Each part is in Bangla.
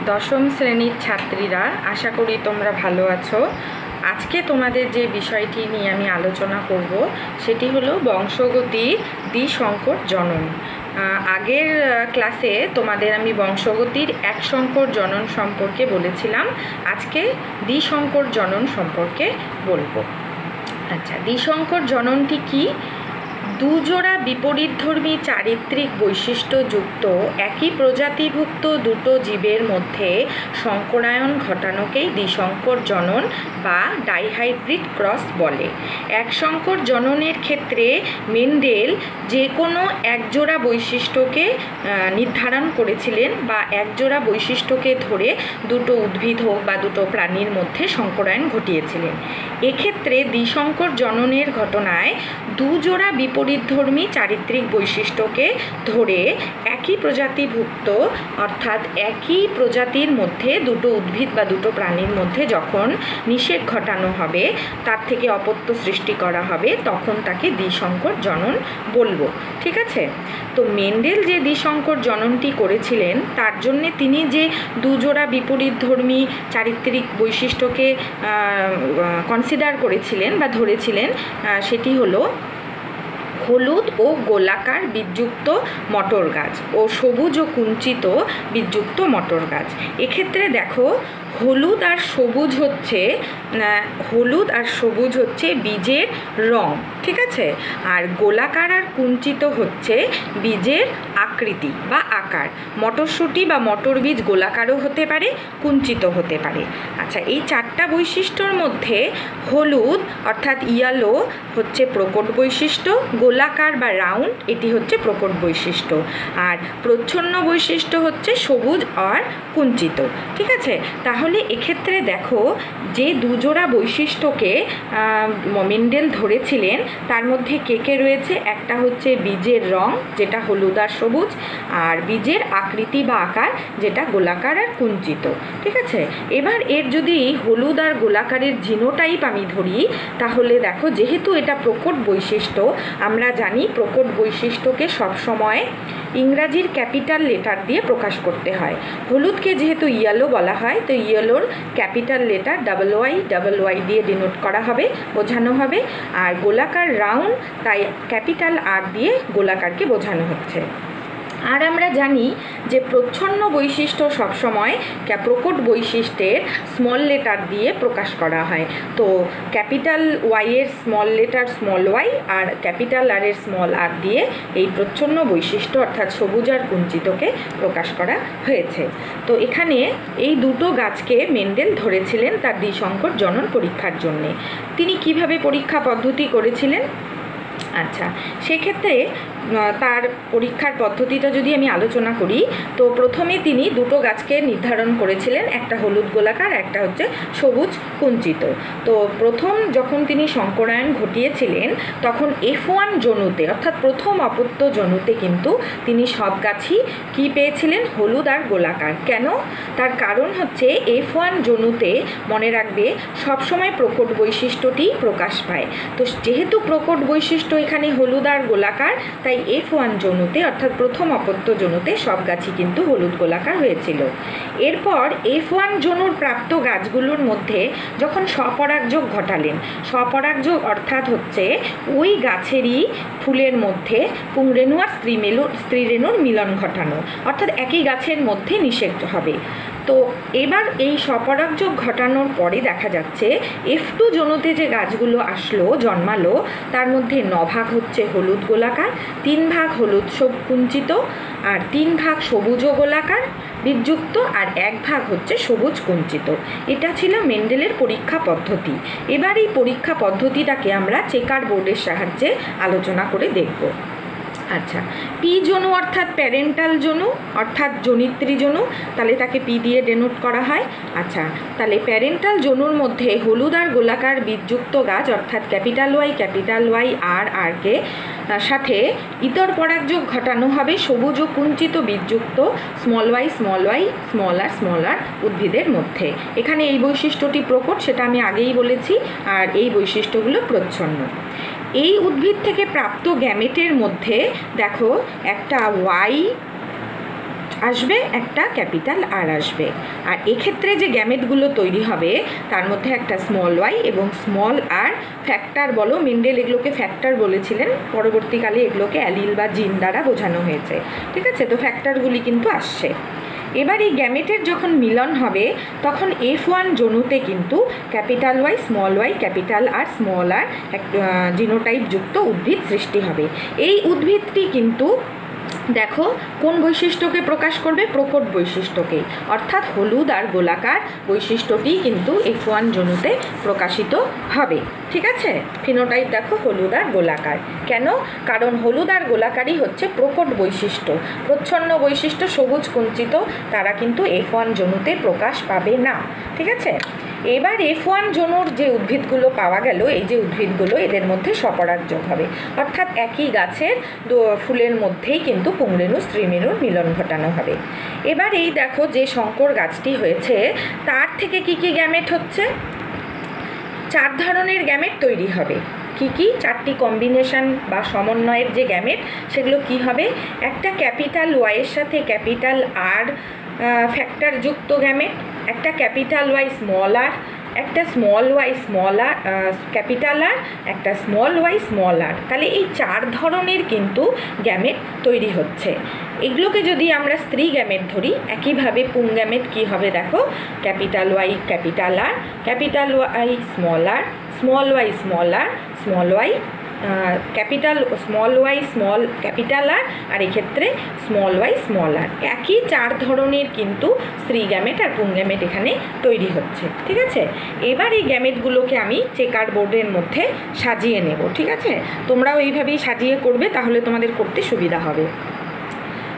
দশম শ্রেণীর ছাত্রীরা, আশা করি তোমরা ভালো আছো। আজকে তোমাদের যে বিষয়টি নিয়ে আমি আলোচনা করব সেটি হলো বংশগতির দ্বিসংকর জনন। আগের ক্লাসে তোমাদের আমি বংশগতির এক সংকর জনন সম্পর্কে বলেছিলাম, আজকে দ্বিসংকর জনন সম্পর্কে বলবো। আচ্ছা, দ্বিসংকর জননটি কি? দুজোড়া বিপরীতধর্মী চারিত্রিক বৈশিষ্ট্যযুক্ত একই প্রজাতিভুক্ত দুটো জীবের মধ্যে সংকরায়ন ঘটানোকেই দ্বিসংকর জনন বা ডাইহাইব্রিড ক্রস বলে। এক সংকর জননের ক্ষেত্রে মেন্ডেল যে কোনো একজোড়া বৈশিষ্ট্যকে নির্ধারণ করেছিলেন বা একজোড়া বৈশিষ্ট্যকে ধরে দুটো উদ্ভিদ হোক বা দুটো প্রাণীর মধ্যে সংকরায়ন ঘটিয়েছিলেন। এক্ষেত্রে দ্বিসংকর জননের ঘটনায় দুজোড়া বিপরীতধর্মী চারিত্রিক বৈশিষ্ট্যকে ধরে একই প্রজাতিভুক্ত অর্থাৎ একই প্রজাতির মধ্যে দুটো উদ্ভিদ বা দুটো প্রাণীর মধ্যে যখন নিষেক ঘটানো হবে, তার থেকে অপত্য সৃষ্টি করা হবে, তখন তাকে দ্বিসংকর জনন বলবো। ঠিক আছে? তো মেন্ডেল যে দ্বিসংকর জননটি করেছিলেন তার জন্যে তিনি যে দুজোড়া বিপরীতধর্মী চারিত্রিক বৈশিষ্ট্যকে কনসিডার করেছিলেন বা ধরেছিলেন, সেটি হলো হলুদ ও গোলাকার বীজযুক্ত মটর গাছ ও সবুজ ও কুঞ্চিত বীজযুক্ত মটর গাছ। এক্ষেত্রে দেখো, হলুদ আর সবুজ হচ্ছে বীজের রং, ঠিক আছে? আর গোলাকার আর কুঞ্চিত হচ্ছে বীজের আকৃতি বা আকার। মটরশুঁটি বা মটর বীজ গোলাকারও হতে পারে, কুঞ্চিত হতে পারে। আচ্ছা, এই চারটা বৈশিষ্ট্যর মধ্যে হলুদ অর্থাৎ ইয়েলো হচ্ছে প্রকট বৈশিষ্ট্য, গোলাকার বা রাউন্ড এটি হচ্ছে প্রকট বৈশিষ্ট্য, আর প্রচ্ছন্ন বৈশিষ্ট্য হচ্ছে সবুজ আর কুঞ্চিত। ঠিক আছে? তাহলে এক্ষেত্রে দেখো, যে দুজোড়া বৈশিষ্ট্যকে মেন্ডেল ধরেছিলেন তার মধ্যে কে রয়েছে? একটা হচ্ছে বীজের রং, যেটা হলুদ আর সবুজ, আর বীজের আকৃতি বা আকার, যেটা গোলাকার আর কুঞ্চিত। ঠিক আছে? এবার এর যদি হলুদ আর গোলাকারের জিনোটাইপ আমি ধরি, তাহলে দেখো, যেহেতু এটা প্রকট বৈশিষ্ট্য, আমরা জানি প্রকট বৈশিষ্ট্যকে সবসময় ইংরাজির ক্যাপিটাল লেটার দিয়ে প্রকাশ করতে হয়। হলুদকে যেহেতু ইয়েলো বলা হয়, তো ইয়েলোর ক্যাপিটাল লেটার WY দিয়ে ডিনোট করা হবে, বোঝানো হবে। আর গোলাকার রাউন্ড, তাই ক্যাপিটাল R দিয়ে গোলাকারকে বোঝানো হচ্ছে। আর আমরা জানি যে প্রচ্ছন্ন বৈশিষ্ট্য সবসময় প্রকট বৈশিষ্ট্যের স্মল লেটার দিয়ে প্রকাশ করা হয়। তো ক্যাপিটাল Y এর স্মল লেটার y আর ক্যাপিটাল R এর স্মল r দিয়ে এই প্রচ্ছন্ন বৈশিষ্ট্য অর্থাৎ সবুজ আর কুঞ্চিতকে প্রকাশ করা হয়েছে। তো এখানে এই দুটো গাছকে মেন্ডেল ধরেছিলেন তার দ্বিসংকর জনন পরীক্ষার জন্যে। তিনি কিভাবে পরীক্ষা পদ্ধতি করেছিলেন? আচ্ছা, সেক্ষেত্রে তার পরীক্ষার পদ্ধতিটা যদি আমি আলোচনা করি, তো প্রথমে তিনি দুটো গাছকে নির্ধারণ করেছিলেন, একটা হলুদ গোলাকার, একটা হচ্ছে সবুজ কুঞ্চিত। তো প্রথম যখন তিনি সংকরায়ন ঘটিয়েছিলেন, তখন F1 জনুতে অর্থাৎ প্রথম অপত্য জনুতে কিন্তু তিনি সব গাছই কী পেয়েছিলেন? হলুদ আর গোলাকার। কেন? তার কারণ হচ্ছে F1 জনুতে, মনে রাখবে, সবসময় প্রকট বৈশিষ্ট্যটি প্রকাশ পায়। তো যেহেতু প্রকট বৈশিষ্ট্য এখানে হলুদ আর গোলাকার, তাই F1 জনুতে অর্থাৎ প্রথম অপত্য জনুতে সব গাছই কিন্তু হলুদ গোলাকার হয়েছিল। এরপর F1 জনুর প্রাপ্ত গাছগুলোর মধ্যে যখন স্বপরাগযোগ ঘটালেন, স্বপরাগযোগ অর্থাৎ হচ্ছে ওই গাছেরই ফুলের মধ্যে পুংরেণু আর স্ত্রীরেণুর মিলন ঘটানো, অর্থাৎ একই গাছের মধ্যে নিষেক হবে। তো এবার এই স্বপরাগযোগ ঘটানোর পরে দেখা যাচ্ছে F2 জনুতে যে গাছগুলো জন্মালো, তার মধ্যে 9 ভাগ হচ্ছে হলুদ গোলাকার, 3 ভাগ হলুদ কুঞ্চিত, আর 3 ভাগ সবুজ গোলাকার বীজযুক্ত, আর 1 ভাগ হচ্ছে সবুজ কুঞ্চিত। এটা ছিল মেন্ডেলের পরীক্ষা পদ্ধতি। এবার এই পরীক্ষা পদ্ধতিটাকে আমরা চেকার বোর্ডের সাহায্যে আলোচনা করে দেখব। আচ্ছা, পি জনু অর্থাৎ প্যারেন্টাল জনু অর্থাৎ জনিত্রী জনু, তাহলে তাকে পি দিয়ে ডেনোট করা হয়। আচ্ছা, তাহলে প্যারেন্টাল জনুর মধ্যে হলুদ আর গোলাকার বীজযুক্ত গাছ অর্থাৎ Y আর কে সাথে ইতর পরাগযোগ ঘটানো হবে সবুজ ও কুঞ্চিত বীজযুক্ত y স্মল r উদ্ভিদের মধ্যে। এখানে এই বৈশিষ্ট্যটি প্রকট, সেটা আমি আগেই বলেছি, আর এই বৈশিষ্ট্যগুলো প্রচ্ছন্ন। এই উদ্ভিদ থেকে প্রাপ্ত গ্যামেটের মধ্যে দেখো, একটা Y আসবে, একটা ক্যাপিটাল আর আসবে। আর এক্ষেত্রে যে গ্যামেটগুলো তৈরি হবে তার মধ্যে একটা স্মল ওয়াই এবং স্মল আর ফ্যাক্টর বলো, মেন্ডেল এগুলোকে ফ্যাক্টর বলেছিলেন, পরবর্তীকালে এগুলোকে অ্যালিল বা জিন দ্বারা বোঝানো হয়েছে। ঠিক আছে, তো ফ্যাক্টরগুলি কিন্তু আসছে। এবার এই গ্যামেটের যখন মিলন হবে তখন F1 জনুতে কিন্তু capital Y, small Y, capital R, small r genotype যুক্ত উদ্ভিদ সৃষ্টি হবে। এই উদ্ভিদটি কিন্তু দেখো কোন বৈশিষ্ট্যকে প্রকাশ করবে? প্রকট বৈশিষ্ট্যকে, অর্থাৎ হলুদ আর গোলাকার বৈশিষ্ট্যটি কিন্তু F1 জনুতে প্রকাশিত হবে। ঠিক আছে, ফিনোটাইপ দেখো হলুদ আর গোলাকার। কেন? কারণ হলুদ আর গোলাকারই হচ্ছে প্রকট বৈশিষ্ট্য। প্রচ্ছন্ন বৈশিষ্ট্য সবুজ কুঞ্চিত তারা কিন্তু F1 জনুতে প্রকাশ পাবে না। ঠিক আছে, এবার F1 জনুর যে উদ্ভিদগুলো পাওয়া গেল, এই যে উদ্ভিদগুলো, এদের মধ্যে স্বপরাগযোগ হবে, অর্থাৎ একই গাছের ফুলের মধ্যেই কিন্তু পুংরেণু স্ত্রীমেরুর মিলন ঘটানো হবে। এবার এই দেখো যে শঙ্কর গাছটি হয়েছে তার থেকে কি কি গ্যামেট হচ্ছে? 4 ধরনের গ্যামেট তৈরি হবে। কি কি? 4টি কম্বিনেশন বা সমন্বয়ের যে গ্যামেট সেগুলো কি হবে? একটা ক্যাপিটাল ওয়াইয়ের সাথে ক্যাপিটাল আর ফ্যাক্টর যুক্ত গ্যামেট, একটা ক্যাপিটাল ওয়াই স্মল আর, একটা small y small r capital আর, একটা স্মল ওয়াই স্মল আর। তাহলে এই 4 ধরনের কিন্তু গ্যামেট তৈরি হচ্ছে। এগুলোকে যদি আমরা স্ত্রী গ্যামেট ধরি, একইভাবে পুং গ্যামেট কী হবে দেখো, capital Y capital R, capital Y small r, small y small r, small Y capital, small y small capital R এক্ষেত্রে স্মল ওয়াই স্মল আর। একই 4 ধরনের কিন্তু স্ত্রী গ্যামেট আর পুং গ্যামেট এখানে তৈরি হচ্ছে। ঠিক আছে, এবার এই গ্যামেটগুলোকে আমি চেকার বোর্ডের মধ্যে সাজিয়ে নেব। ঠিক আছে, তোমরাও এইভাবেই সাজিয়ে করবে, তাহলে তোমাদের করতে সুবিধা হবে।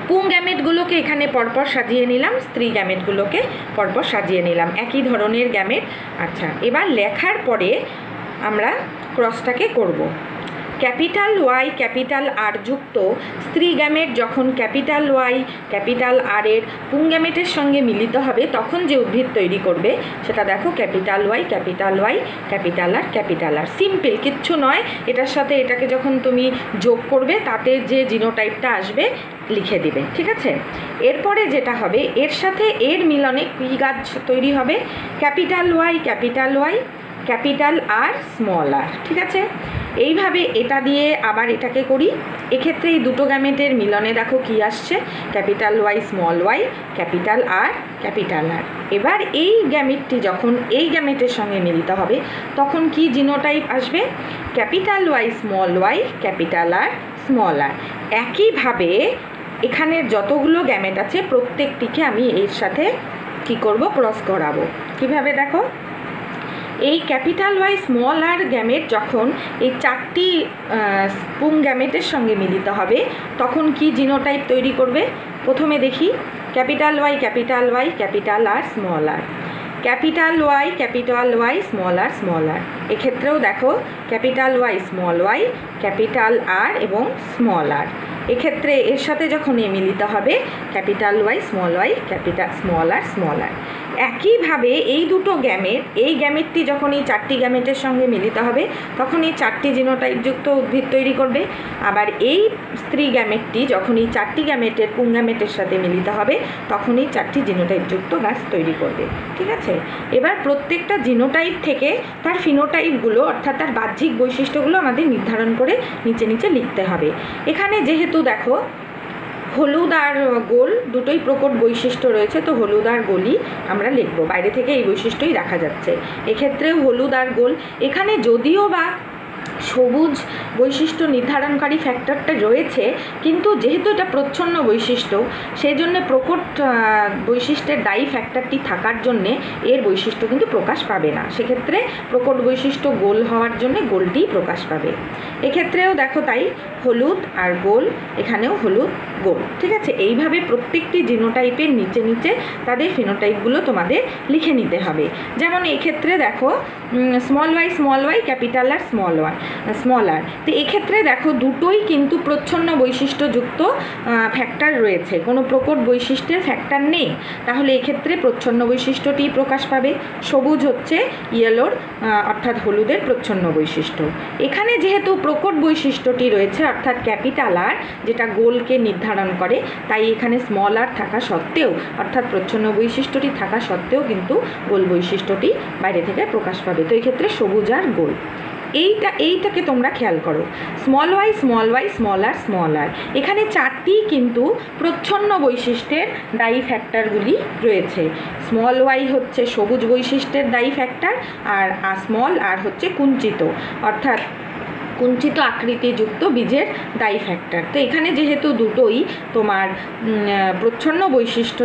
পুং গ্যামেটগুলোকে এখানে পরপর সাজিয়ে নিলাম, স্ত্রী গ্যামেটগুলোকে পরপর সাজিয়ে নিলাম, একই ধরনের গ্যামেট। আচ্ছা, এবার লেখার পরে আমরা ক্রসটাকে করব। ক্যাপিটাল ওয়াই ক্যাপিটাল আর যুক্ত স্ত্রী গ্যামেট যখন ক্যাপিটাল ওয়াই ক্যাপিটাল আর এর পুং গ্যামেটের সঙ্গে মিলিত হবে তখন যে উদ্ভিদ তৈরি করবে সেটা দেখো capital Y capital Y capital R capital R. Simple, কিচ্ছু নয়। এটার সাথে এটাকে যখন তুমি যোগ করবে তাতে যে জিনোটাইপটা আসবে লিখে দিবে। ঠিক আছে, এরপরে যেটা হবে এর সাথে এর মিলনে কী গাছ তৈরি হবে? Capital Y capital Y capital R small r. ঠিক আছে, এইভাবে এটা দিয়ে আবার এটাকে করি। এক্ষেত্রে এই দুটো গ্যামেটের মিলনে দেখো কি আসছে, capital Y small Y capital R capital R. এবার এই গ্যামেটটি যখন এই গ্যামেটের সঙ্গে মিলিত হবে তখন কি জিনোটাইপ আসবে? Capital Y small Y capital R small r. একইভাবে এখানের যতগুলো গ্যামেট আছে প্রত্যেকটিকে আমি এর সাথে কি করব? ক্রস করাবো। কিভাবে দেখো, এই ক্যাপিটাল ওয়াই স্মল আর গ্যামেট যখন এই 4টি পুং গ্যামেটের সঙ্গে মিলিত হবে তখন কি জিনোটাইপ তৈরি করবে? প্রথমে দেখি capital Y capital R small r, capital Y small r. এক্ষেত্রেও দেখো capital Y small Y capital R এবং স্মল আর। এক্ষেত্রে এর সাথে যখন এ মিলিত হবে capital Y capital small r. একইভাবে এই দুটো গ্যামেট, এই গ্যামেটটি যখন এই 4টি গ্যামেটের সঙ্গে মিলিত হবে তখন এই 4টি জিনোটাইপযুক্ত উদ্ভিদ তৈরি করবে। আবার এই স্ত্রী গ্যামেটটি যখন এই 4টি গ্যামেটের পুং গ্যামেটের সাথে মিলিত হবে তখন এই 4টি জিনোটাইপযুক্ত গাছ তৈরি করবে। ঠিক আছে, এবার প্রত্যেকটা জিনোটাইপ থেকে তার ফিনোটাইপগুলো অর্থাৎ তার বাহ্যিক বৈশিষ্ট্যগুলো আমাদের নির্ধারণ করে নিচে নিচে লিখতে হবে। এখানে যেহেতু দেখো হলুদ আর গোল দুটোই প্রকট বৈশিষ্ট্য রয়েছে, তো হলুদ আর গোলই আমরা লিখব। বাইরে থেকে এই বৈশিষ্ট্যই দেখা যাচ্ছে। এক্ষেত্রেও হলুদ আর গোল। এখানে যদিও বা সবুজ বৈশিষ্ট্য নির্ধারণকারী ফ্যাক্টরটা রয়েছে, কিন্তু যেহেতু এটা প্রচ্ছন্ন বৈশিষ্ট্য সেই জন্যে প্রকট বৈশিষ্ট্যের দায়ী ফ্যাক্টরটি থাকার জন্যে এর বৈশিষ্ট্য কিন্তু প্রকাশ পাবে না। সেক্ষেত্রে প্রকট বৈশিষ্ট্য গোল হওয়ার জন্যে গোলটিই প্রকাশ পাবে। এক্ষেত্রেও দেখো তাই হলুদ আর গোল, এখানেও হলুদ গোল। ঠিক আছে, এইভাবে প্রত্যেকটি জিনোটাইপের নিচে নিচে তাদের ফিনোটাইপগুলো তোমাদের লিখে নিতে হবে। যেমন এক্ষেত্রে দেখো small Y capital R small Y. Smaller. তো এক্ষেত্রে দেখো দুটোই কিন্তু প্রচ্ছন্ন বৈশিষ্ট্যযুক্ত ফ্যাক্টর রয়েছে, কোনো প্রকট বৈশিষ্ট্যের ফ্যাক্টর নেই, তাহলে এক্ষেত্রে প্রচ্ছন্ন বৈশিষ্ট্যটি প্রকাশ পাবে। সবুজ হচ্ছে ইয়েলোর অর্থাৎ হলুদের প্রচ্ছন্ন বৈশিষ্ট্য। এখানে যেহেতু প্রকট বৈশিষ্ট্যটি রয়েছে অর্থাৎ ক্যাপিটাল আর, যেটা গোলকে নির্ধারণ করে, তাই এখানে স্মল আর থাকা সত্ত্বেও অর্থাৎ প্রচ্ছন্ন বৈশিষ্ট্যটি থাকা সত্ত্বেও কিন্তু গোল বৈশিষ্ট্যটি বাইরে থেকে প্রকাশ পাবে। তো এই ক্ষেত্রে সবুজ আর গোল। এইটাকে তোমরা খেয়াল করো, স্মল ওয়াই স্মল আর এখানে চারটি কিন্তু প্রচ্ছন্ন বৈশিষ্ট্যের দায়ী ফ্যাক্টরগুলি রয়েছে। স্মল ওয়াই হচ্ছে সবুজ বৈশিষ্ট্যের দায়ী ফ্যাক্টর, আর স্মল আর হচ্ছে কুঞ্চিত অর্থাৎ কুঞ্চিত আকৃতিযুক্ত বীজের দায়ী ফ্যাক্টর। তো এখানে যেহেতু দুটোই তোমার প্রচ্ছন্ন বৈশিষ্ট্য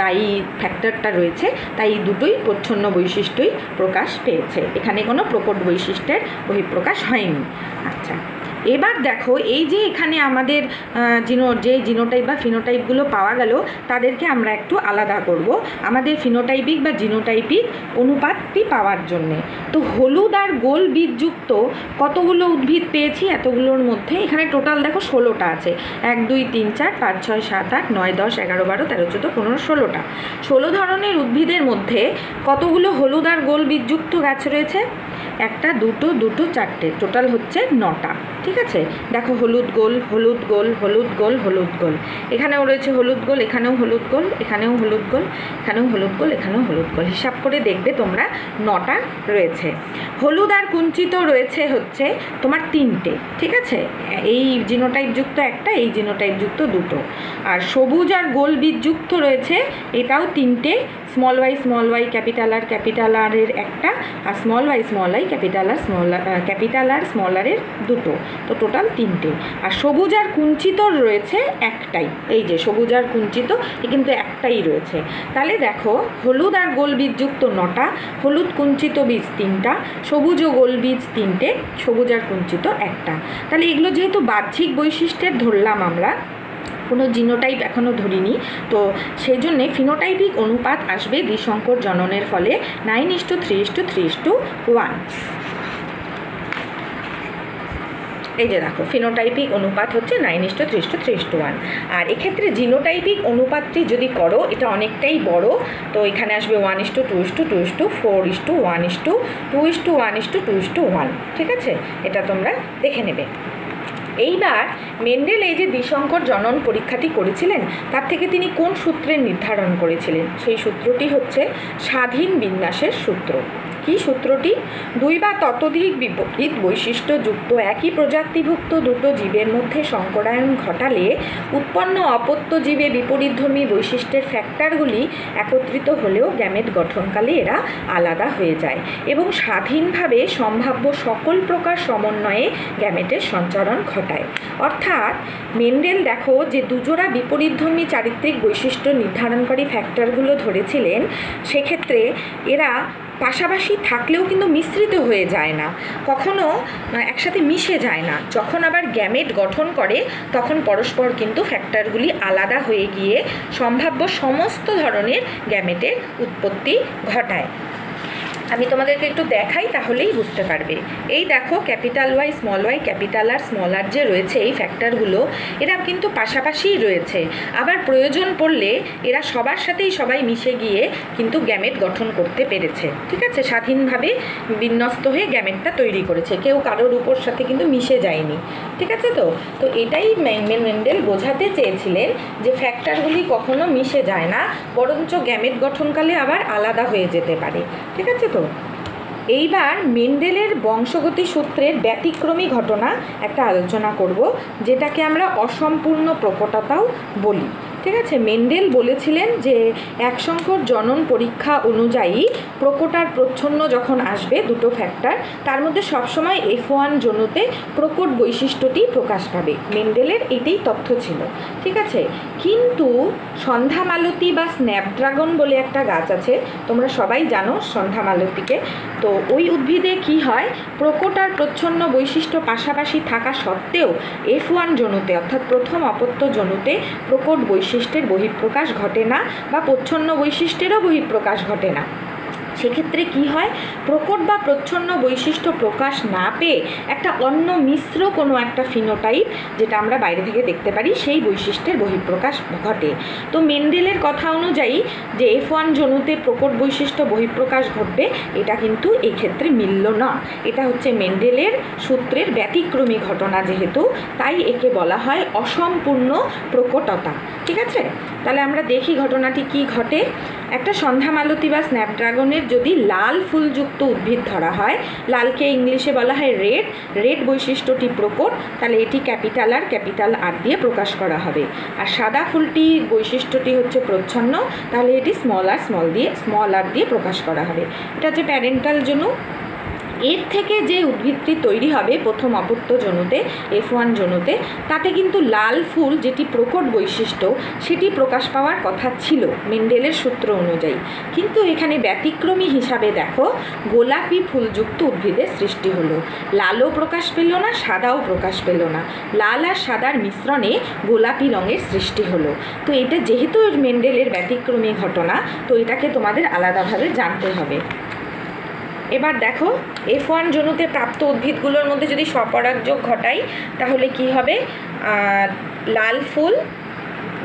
দায়ী ফ্যাক্টরটা রয়েছে, তাই দুটোই প্রচ্ছন্ন বৈশিষ্ট্যই প্রকাশ পেয়েছে, এখানে কোনো প্রকট বৈশিষ্ট্যের বহিঃপ্রকাশ হয়নি। আচ্ছা, এবার দেখো এই যে এখানে আমাদের যে জিনোটাইপ বা ফিনোটাইপগুলো পাওয়া গেল, তাদেরকে আমরা একটু আলাদা করব আমাদের ফিনোটাইপিক বা জিনোটাইপিক অনুপাতটি পাওয়ার জন্যে। তো হলুদ আর গোল বীজযুক্ত কতগুলো উদ্ভিদ পেয়েছি? এতগুলোর মধ্যে এখানে টোটাল দেখো 16টা আছে। 1 2 3 4 5 6 7 8 9 10 11 12 13 14 15 16টা। 16 ধরনের উদ্ভিদের মধ্যে কতগুলো হলুদ আর গোল বীজযুক্ত গাছ রয়েছে? একটা, দুটো, চারটে, টোটাল হচ্ছে 9টা। ঠিক আছে, দেখো হলুদ গোল হলুদ গোল হলুদ গোল হলুদ গোল, এখানেও রয়েছে হলুদ গোল, এখানেও হলুদ গোল, এখানেও হলুদ গোল, এখানেও হলুদ গোল, এখানেও হলুদ গোল, হিসাব করে দেখবে তোমরা 9টা রয়েছে। হলুদ আর কুঞ্চিত রয়েছে হচ্ছে তোমার 3টে। ঠিক আছে, এই জিনোটাইপযুক্ত একটা, এই জিনোটাইপযুক্ত 2টো, আর সবুজ আর গোল বীজযুক্ত রয়েছে এটাও 3টে। স্মল ওয়াই ক্যাপিটাল আরের একটা, আর small Y capital R small আরের 2টো, তো টোটাল 3টে। আর সবুজ আর কুঞ্চিত রয়েছে একটাই, এই যে সবুজ আর কুঞ্চিত কিন্তু একটাই রয়েছে। তাহলে দেখো হলুদ আর গোল বীজযুক্ত 9টা, হলুদ কুঞ্চিত বীজ 3টা, সবুজ ও গোল বীজ 3টে, সবুজ আর কুঞ্চিত একটা। তাহলে এগুলো যেহেতু বাহ্যিক বৈশিষ্ট্যের ধরলাম আমরা, কোনো জিনোটাইপ এখনও ধরিনি, তো সেই জন্যে ফিনোটাইপিক অনুপাত আসবে দ্বিসংকর জননের ফলে 9:3:3:1। এই যে দেখো ফিনোটাইপিক অনুপাত হচ্ছে 9:3:3:1। আর এক্ষেত্রে জিনোটাইপিক অনুপাতটি যদি করো, এটা অনেকটাই বড়, তো এখানে আসবে 1:2:2:4:1:2:1:2:1। ঠিক আছে, এটা তোমরা দেখে নেবে। এইবার মেন্ডেল এই যে দ্বিসংকর জনন পরীক্ষাটি করেছিলেন, তার থেকে তিনি কোন সূত্রের নির্ধারণ করেছিলেন? সেই সূত্রটি হচ্ছে স্বাধীন বিন্যাসের সূত্র। কি সূত্রটি? 2 বা ততোধিক বিপরীত বৈশিষ্ট্যযুক্ত একই প্রজাতিভুক্ত দুটো জীবের মধ্যে সংকরায়ন ঘটালে উৎপন্ন অপত্য জীবে বিপরীতধর্মী বৈশিষ্ট্যের ফ্যাক্টরগুলি একত্রিত হলেও গ্যামেট গঠনকালে এরা আলাদা হয়ে যায় এবং স্বাধীনভাবে সম্ভাব্য সকল প্রকার সমন্বয়ে গ্যামেটের সঞ্চারণ ঘটায়। অর্থাৎ মেন্ডেল দেখো যে দুজোড়া বিপরীতধর্মী চারিত্রিক বৈশিষ্ট্য নির্ধারণকারী ফ্যাক্টরগুলো ধরেছিলেন, সেক্ষেত্রে এরা পাশাপাশি থাকলেও কিন্তু মিশ্রিত হয়ে যায় না, কখনো একসাথে মিশে যায় না। যখন আবার গ্যামেট গঠন করে তখন পরস্পর কিন্তু ফ্যাক্টরগুলি আলাদা হয়ে গিয়ে সম্ভাব্য সমস্ত ধরনের গ্যামেটের উৎপত্তি ঘটায়। আমি তোমাদেরকে একটু দেখাই, তাহলেই বুঝতে পারবে। এই দেখো capital Y capital R small r যে রয়েছে এই ফ্যাক্টরগুলো, এরা কিন্তু পাশাপাশিই রয়েছে, আবার প্রয়োজন পড়লে এরা সবার সাথেই সবাই মিশে গিয়ে কিন্তু গ্যামেট গঠন করতে পেরেছে। ঠিক আছে, স্বাধীনভাবে বিন্যস্ত হয়ে গ্যামেটটা তৈরি করেছে, কেউ কারোর উপর সাথে কিন্তু মিশে যায়নি। ঠিক আছে, তো এটাই মেন্ডেল বোঝাতে চেয়েছিলেন যে ফ্যাক্টরগুলি কখনো মিশে যায় না, বরঞ্চ গ্যামেট গঠনকালে আবার আলাদা হয়ে যেতে পারে। ঠিক আছে, তো এইবার মেন্ডেলের বংশগতি সূত্রের ব্যতিক্রমী ঘটনা একটা আলোচনা করব, যেটাকে আমরা অসম্পূর্ণ প্রকটতাও বলি। ঠিক আছে, মেন্ডেল বলেছিলেন যে একসংকর জনন পরীক্ষা অনুযায়ী প্রকট আর প্রচ্ছন্ন যখন আসবে দুটো ফ্যাক্টর, তার মধ্যে সবসময় F1 জনুতে প্রকট বৈশিষ্ট্যটি প্রকাশ পাবে। মেন্ডেলের এটাই তথ্য ছিল। ঠিক আছে, কিন্তু সন্ধ্যামালতী বা স্ন্যাপড্রাগন বলে একটা গাছ আছে, তোমরা সবাই জানো সন্ধ্যামালতীকে। তো ওই উদ্ভিদে কি হয়, প্রকট আর প্রচ্ছন্ন বৈশিষ্ট্য পাশাপাশি থাকা সত্ত্বেও F1 জনুতে অর্থাৎ প্রথম অপত্য জনুতে প্রকট বৈশিষ্ট্যের বহিঃপ্রকাশ ঘটে না বা প্রচ্ছন্ন বৈশিষ্ট্যেরও বহিঃপ্রকাশ ঘটে না। সেক্ষেত্রে কি হয়, প্রকট বা প্রচ্ছন্ন বৈশিষ্ট্য প্রকাশ না পেয়ে একটা অন্য মিশ্র কোনো একটা ফিনোটাইপ, যেটা আমরা বাইরে থেকে দেখতে পারি, সেই বৈশিষ্ট্যের বহিঃপ্রকাশ ঘটে। তো মেন্ডেলের কথা অনুযায়ী যে F1 জনুতে প্রকট বৈশিষ্ট্য বহিঃপ্রকাশ ঘটবে, এটা কিন্তু এই ক্ষেত্রে মিলল না। এটা হচ্ছে মেন্ডেলের সূত্রের ব্যতিক্রমী ঘটনা যেহেতু, তাই একে বলা হয় অসম্পূর্ণ প্রকটতা। ঠিক আছে, তাহলে আমরা দেখি ঘটনাটি কি ঘটে। একটা সন্ধ্যামালতী বা স্ন্যাপড্রাগনের যদি লাল ফুলযুক্ত উদ্ভিদ ধরা হয়, লালকে ইংলিশে বলা হয় রেড বৈশিষ্ট্যটি প্রকট, তাহলে এটি ক্যাপিটাল আর দিয়ে প্রকাশ করা হবে। আর সাদা ফুলটি বৈশিষ্ট্যটি হচ্ছে প্রচ্ছন্ন, তাহলে এটি স্মল আর দিয়ে প্রকাশ করা হবে। এটা হচ্ছে প্যারেন্টাল জনু। এর থেকে যে উদ্ভিদটি তৈরি হবে প্রথম অপত্য জনুতে, F1 জনুতে, তাতে কিন্তু লাল ফুল যেটি প্রকট বৈশিষ্ট্য সেটি প্রকাশ পাওয়ার কথা ছিল মেন্ডেলের সূত্র অনুযায়ী, কিন্তু এখানে ব্যতিক্রমী হিসাবে দেখো গোলাপি ফুলযুক্ত উদ্ভিদের সৃষ্টি হলো। লালও প্রকাশ পেল না, সাদাও প্রকাশ পেল না, লাল আর সাদার মিশ্রণে গোলাপি রঙের সৃষ্টি হলো। তো এটা যেহেতু মেন্ডেলের ব্যতিক্রমী ঘটনা, তো এটাকে তোমাদের আলাদাভাবে জানতে হবে। এবার দেখো F1 জনুতে প্রাপ্ত উদ্ভিদগুলোর মধ্যে যদি স্বপরাগযোগ ঘটাই, তাহলে কি হবে, লাল ফুল,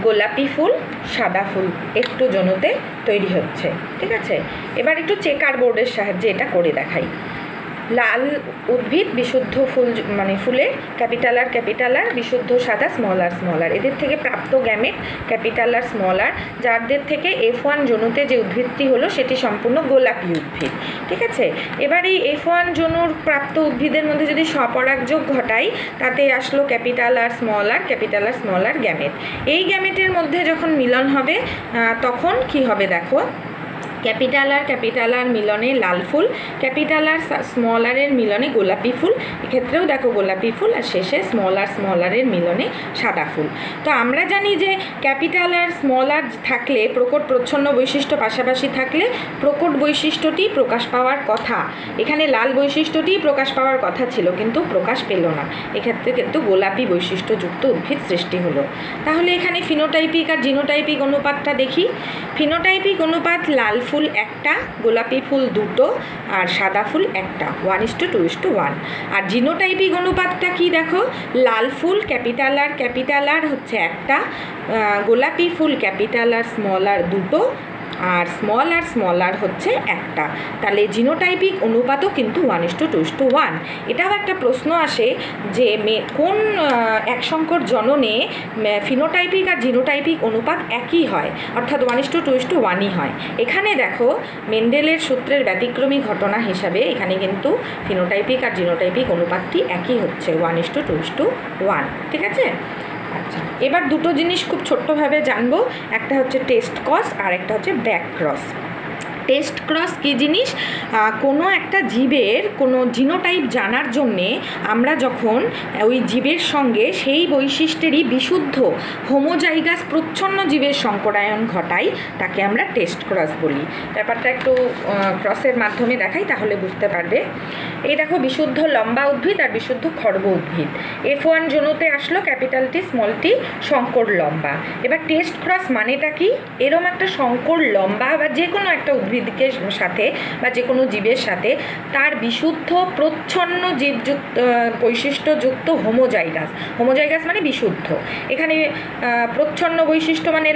গোলাপি ফুল, সাদা ফুল একটু জনুতে তৈরি হচ্ছে। ঠিক আছে, এবার একটু চেকার বোর্ডের সাহায্যে এটা করে দেখাই। লাল উদ্ভিদ, বিশুদ্ধ ফুল মানে ফুলের ক্যাপিটাল আর, বিশুদ্ধ সাদা স্মল আর, এদের থেকে প্রাপ্ত গ্যামেট ক্যাপিটাল আর স্মল আর, যাদের থেকে F1 জনুতে যে উদ্ভিদটি হলো সেটি সম্পূর্ণ গোলাপি উদ্ভিদ। ঠিক আছে, এবার এই F1 জনুর প্রাপ্ত উদ্ভিদের মধ্যে যদি স্বপরাগযোগ ঘটাই, তাতে আসলো ক্যাপিটাল আর স্মল আর গ্যামেট। এই গ্যামেটের মধ্যে যখন মিলন হবে তখন কি হবে দেখো, ক্যাপিটাল আর মিলনে লাল ফুল, ক্যাপিটাল আর স্মল আরের মিলনে গোলাপি ফুল, এক্ষেত্রেও দেখো গোলাপি ফুল, আর শেষে স্মল আরের মিলনে সাদা ফুল। তো আমরা জানি যে ক্যাপিটাল আর স্মল আর থাকলে, প্রকট প্রচ্ছন্ন বৈশিষ্ট্য পাশাপাশি থাকলে প্রকট বৈশিষ্ট্যটি প্রকাশ পাওয়ার কথা, এখানে লাল বৈশিষ্ট্যটি প্রকাশ পাওয়ার কথা ছিল কিন্তু প্রকাশ পেল না, এক্ষেত্রে কিন্তু গোলাপি বৈশিষ্ট্যযুক্ত উদ্ভিদ সৃষ্টি হলো। তাহলে এখানে ফিনোটাইপিক আর জিনোটাইপিক অনুপাতটা দেখি। ফিনোটাইপিক অনুপাত লাল ফুল একটা, গোলাপি ফুল দুটো, আর সাদা ফুল একটা, 1:2:1। আর জিনোটাইপিক অনুপাতটা কি দেখো, লাল ফুল ক্যাপিটাল আর হচ্ছে একটা, গোলাপি ফুল ক্যাপিটাল আর স্মল আর দুটো, আর স্মল আর হচ্ছে একটা। তাহলে জিনোটাইপিক অনুপাতও কিন্তু 1:2:1। এটাও একটা প্রশ্ন আসে যে কোন এক সংকর জননে ফিনোটাইপিক আর জিনোটাইপিক অনুপাত একই হয়, অর্থাৎ 1:2:1ই হয়। এখানে দেখো মেন্ডেলের সূত্রের ব্যতিক্রমী ঘটনা হিসাবে এখানে কিন্তু ফিনোটাইপিক আর জিনোটাইপিক অনুপাতটি একই হচ্ছে, 1:2:1। ঠিক আছে, আচ্ছা, এবার দুটো জিনিস খুব ছোট্টভাবে জানবো, একটা হচ্ছে টেস্ট ক্রস আর একটা হচ্ছে ব্যাক ক্রস। টেস্ট ক্রস কী জিনিস, কোনো একটা জীবের কোনো জিনোটাইপ জানার জন্যে আমরা যখন ওই জীবের সঙ্গে সেই বৈশিষ্ট্যেরই বিশুদ্ধ হোমোজাইগাস প্রচ্ছন্ন জীবের সংকরায়ন ঘটাই, তাকে আমরা টেস্ট ক্রস বলি। ব্যাপারটা একটু ক্রসের মাধ্যমে দেখাই, তাহলে বুঝতে পারবে। এই দেখো বিশুদ্ধ লম্বা উদ্ভিদ আর বিশুদ্ধ খর্ব উদ্ভিদ, F1 জনুতে আসলো ক্যাপিটালটি স্মলটি সংকর লম্বা। এবার টেস্ট ক্রস মানেটা কি, এরম একটা সংকর লম্বা বা যে কোনো একটা উদ্ভিদকে সাথে বা যে কোনো জীবের সাথে তার বিশুদ্ধ প্রচ্ছন্ন জীবযুক্ত বৈশিষ্ট্যযুক্ত হোমোজাইগাস মানে বিশুদ্ধ। এখানে প্রচ্ছন্ন বৈশিষ্ট্য মানে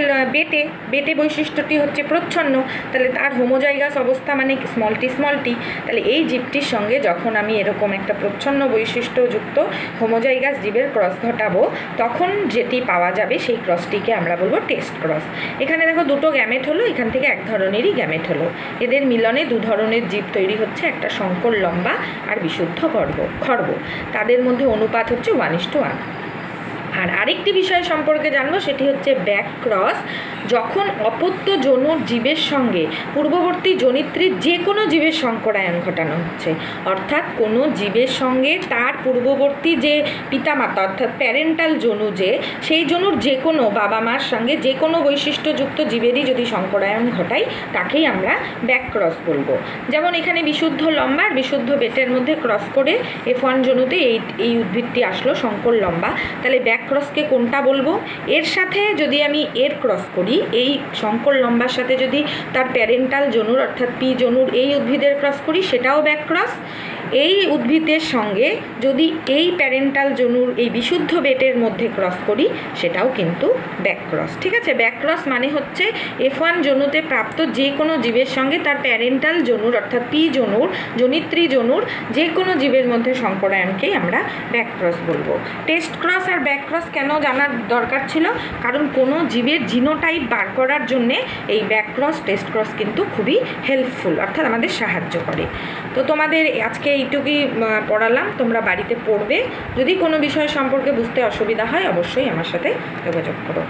বেটে বৈশিষ্ট্যটি হচ্ছে প্রচ্ছন্ন, তাহলে তার হোমোজাইগাস অবস্থা মানে স্মলটি। তাহলে এই জীবটির সঙ্গে যখন আমি এরকম একটা প্রচ্ছন্ন বৈশিষ্ট্যযুক্ত হোমোজাইগাস জীবের ক্রস ঘটাবো, তখন যেটি পাওয়া যাবে সেই ক্রসটিকে আমরা বলবো টেস্ট ক্রস। এখানে দেখো দুটো গ্যামেট হলো, এখান থেকে এক ধরনেরই গ্যামেট হলো, এদের মিলনে দু ধরনের জীব তৈরি হচ্ছে, একটা সংকর লম্বা আর বিশুদ্ধ খর্ব। তাদের মধ্যে অনুপাত হচ্ছে 1:1। আর আরেকটি বিষয় সম্পর্কে জানবো, সেটি হচ্ছে ব্যাক ক্রস। যখন অপত্য যৌনুর জীবের সঙ্গে পূর্ববর্তী জনিত্রীর যে কোনো জীবের সংকরায়ন ঘটানো হচ্ছে, অর্থাৎ কোনো জীবের সঙ্গে তার পূর্ববর্তী যে পিতামাতা অর্থাৎ প্যারেন্টাল যৌনু সেই যৌনুর যে কোনো বাবা মার সঙ্গে যে কোনো বৈশিষ্ট্যযুক্ত জীবেরই যদি সংকরায়ন ঘটাই, তাকেই আমরা ব্যাক ক্রস বলবো। যেমন এখানে বিশুদ্ধ লম্বা আর বিশুদ্ধ বেটের মধ্যে ক্রস করে F1 যৌনুতে এই উদ্ভিদটি আসলো সংকর লম্বা, তাহলে ব্যাক ক্রসকে কোনটা বলবো? এর সাথে যদি আমি এর ক্রস করি, এই সংকর লম্বার সাথে যদি তার প্যারেন্টাল জনুর অর্থাৎ পি জনুর এই উদ্ভিদের ক্রস করি, সেটাও ব্যাক ক্রস। এই উদ্ভিদের সঙ্গে যদি এই প্যারেন্টাল জনুর এই বিশুদ্ধ বেটের মধ্যে ক্রস করি, সেটাও কিন্তু ব্যাক ক্রস। ঠিক আছে, ব্যাক ক্রস মানে হচ্ছে F1 জনুতে প্রাপ্ত যে কোনো জীবের সঙ্গে তার প্যারেন্টাল জনুর অর্থাৎ পি জনুর জনিত্রী জনুর যে কোনো জীবের মধ্যে সংকরায়নকেই আমরা ব্যাক ক্রস বলবো। টেস্ট ক্রস আর ব্যাক ক্রস কেন জানার দরকার ছিল? কারণ কোনো জীবের জিনোটাইপ বার করার জন্যে এই ব্যাক ক্রস টেস্ট ক্রস কিন্তু খুবই হেল্পফুল, অর্থাৎ আমাদের সাহায্য করে। তো তোমাদের আজকে এইটুকুই পড়ালাম, তোমরা বাড়িতে পড়বে। যদি কোনো বিষয় সম্পর্কে বুঝতে অসুবিধা হয় অবশ্যই আমার সাথে যোগাযোগ করো।